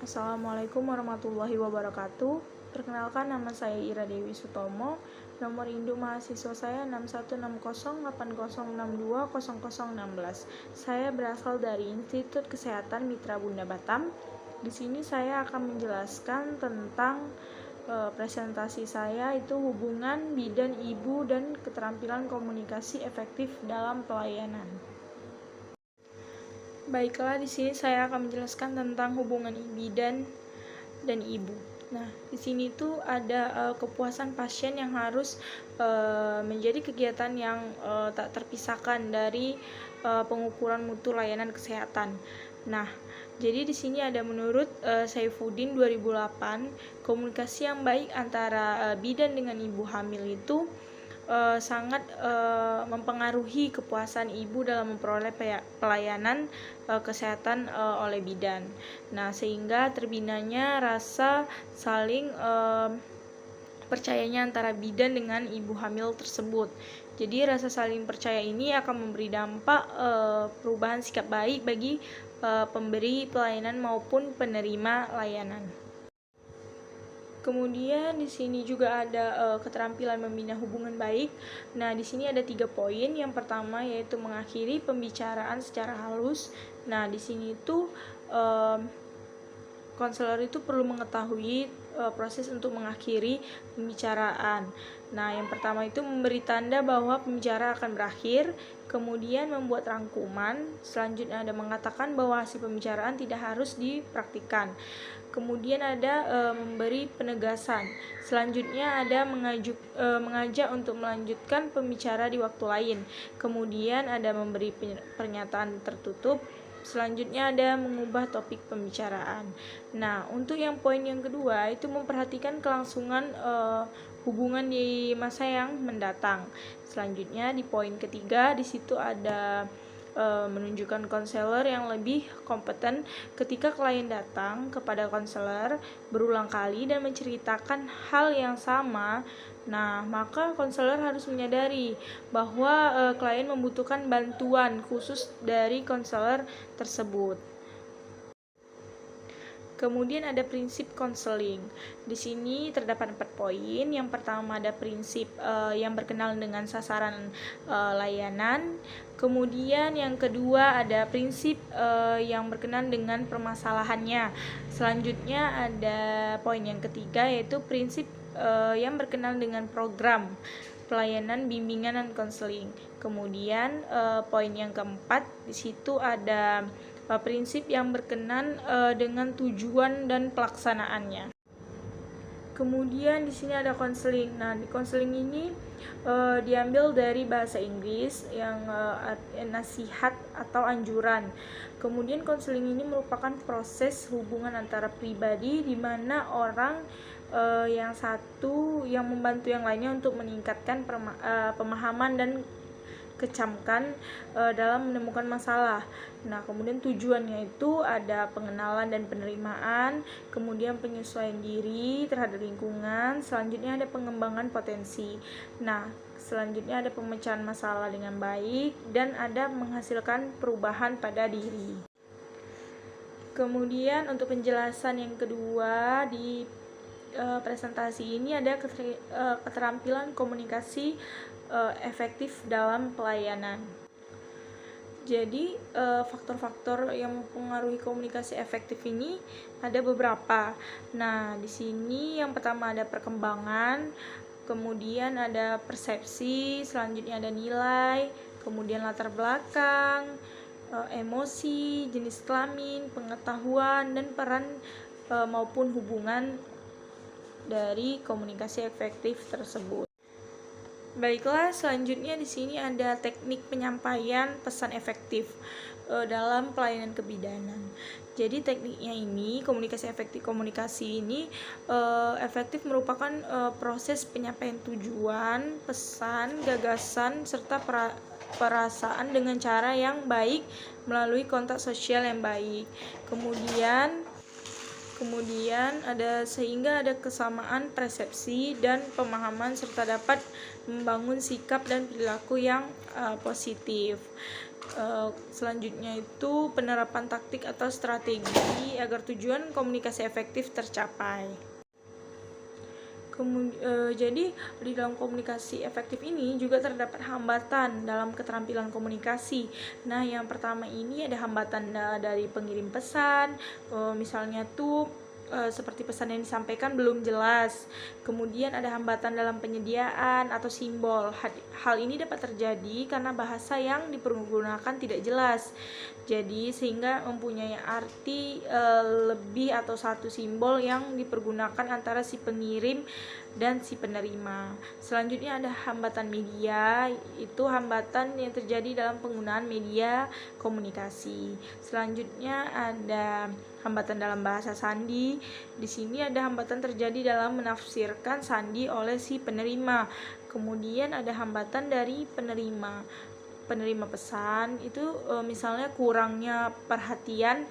Assalamualaikum warahmatullahi wabarakatuh. Perkenalkan, nama saya Ira Dewi Sutomo. Nomor induk mahasiswa saya 616080620016. Saya berasal dari Institut Kesehatan Mitra Bunda Batam. Di sini saya akan menjelaskan tentang presentasi saya, itu hubungan bidan ibu dan keterampilan komunikasi efektif dalam pelayanan. Baiklah, di sini saya akan menjelaskan tentang hubungan bidan dan ibu. Nah, di sini tuh ada kepuasan pasien yang harus menjadi kegiatan yang tak terpisahkan dari pengukuran mutu layanan kesehatan. Nah, jadi di sini ada menurut Saifuddin 2008, komunikasi yang baik antara bidan dengan ibu hamil itu sangat mempengaruhi kepuasan ibu dalam memperoleh pelayanan kesehatan oleh bidan. Nah, sehingga terbinanya rasa saling percayanya antara bidan dengan ibu hamil tersebut. Jadi rasa saling percaya ini akan memberi dampak perubahan sikap baik bagi pemberi pelayanan maupun penerima layanan. Kemudian di sini juga ada keterampilan membina hubungan baik. Nah, di sini ada 3 poin. Yang pertama yaitu mengakhiri pembicaraan secara halus. Nah, di sini itu konselor itu perlu mengetahui proses untuk mengakhiri pembicaraan. Nah, yang pertama itu memberi tanda bahwa pembicara akan berakhir, kemudian membuat rangkuman, selanjutnya ada mengatakan bahwa hasil pembicaraan tidak harus dipraktikkan. Kemudian ada memberi penegasan. Selanjutnya ada mengajak untuk melanjutkan pembicara di waktu lain. Kemudian ada memberi pernyataan tertutup. Selanjutnya ada mengubah topik pembicaraan. Nah, untuk yang poin yang kedua itu memperhatikan kelangsungan hubungan di masa yang mendatang. Selanjutnya di poin ketiga di situ ada menunjukkan konselor yang lebih kompeten ketika klien datang kepada konselor berulang kali dan menceritakan hal yang sama. Nah, maka konselor harus menyadari bahwa klien membutuhkan bantuan khusus dari konselor tersebut. Kemudian ada prinsip konseling. Di sini terdapat 4 poin. Yang pertama ada prinsip yang berkenaan dengan sasaran layanan. Kemudian yang kedua ada prinsip yang berkenaan dengan permasalahannya. Selanjutnya ada poin yang ketiga yaitu prinsip yang berkenaan dengan program pelayanan bimbingan dan konseling. Kemudian poin yang keempat di situ ada prinsip yang berkenan dengan tujuan dan pelaksanaannya. Kemudian di sini ada konseling. Nah, di konseling ini diambil dari bahasa Inggris yang nasihat atau anjuran. Kemudian konseling ini merupakan proses hubungan antara pribadi di mana orang yang satu yang membantu yang lainnya untuk meningkatkan pemahaman dan kecamkan dalam menemukan masalah. Nah, kemudian tujuannya itu ada pengenalan dan penerimaan, kemudian penyesuaian diri terhadap lingkungan, selanjutnya ada pengembangan potensi. Nah, selanjutnya ada pemecahan masalah dengan baik dan ada menghasilkan perubahan pada diri. Kemudian untuk penjelasan yang kedua di presentasi ini ada keterampilan komunikasi efektif dalam pelayanan. Jadi faktor-faktor yang mempengaruhi komunikasi efektif ini ada beberapa. Nah, di sini yang pertama ada perkembangan, kemudian ada persepsi, selanjutnya ada nilai, kemudian latar belakang, emosi, jenis kelamin, pengetahuan dan peran maupun hubungan dari komunikasi efektif tersebut. Baiklah, selanjutnya di sini ada teknik penyampaian pesan efektif dalam pelayanan kebidanan. Jadi tekniknya ini, komunikasi ini efektif merupakan proses penyampaian tujuan, pesan, gagasan serta perasaan dengan cara yang baik melalui kontak sosial yang baik. Kemudian ada sehingga ada kesamaan persepsi dan pemahaman serta dapat membangun sikap dan perilaku yang positif. Selanjutnya itu penerapan taktik atau strategi agar tujuan komunikasi efektif tercapai. Jadi di dalam komunikasi efektif ini juga terdapat hambatan dalam keterampilan komunikasi. Nah, yang pertama ini ada hambatan dari pengirim pesan, misalnya tuh seperti pesan yang disampaikan belum jelas. Kemudian ada hambatan dalam penyediaan atau simbol. Hal ini dapat terjadi karena bahasa yang dipergunakan tidak jelas. Jadi sehingga mempunyai arti lebih atau satu simbol yang dipergunakan antara si pengirim dan si penerima. Selanjutnya ada hambatan media, itu hambatan yang terjadi dalam penggunaan media komunikasi. Selanjutnya ada hambatan dalam bahasa sandi. Di sini ada hambatan terjadi dalam menafsirkan sandi oleh si penerima. Kemudian ada hambatan dari penerima pesan itu misalnya kurangnya perhatian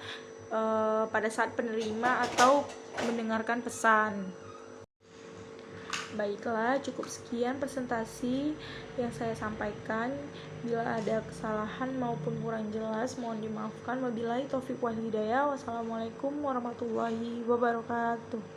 pada saat penerima atau mendengarkan pesan. Baiklah, cukup sekian presentasi yang saya sampaikan. Bila ada kesalahan maupun kurang jelas, mohon dimaafkan. Wabillahi taufiq wal hidayah. Wassalamualaikum warahmatullahi wabarakatuh.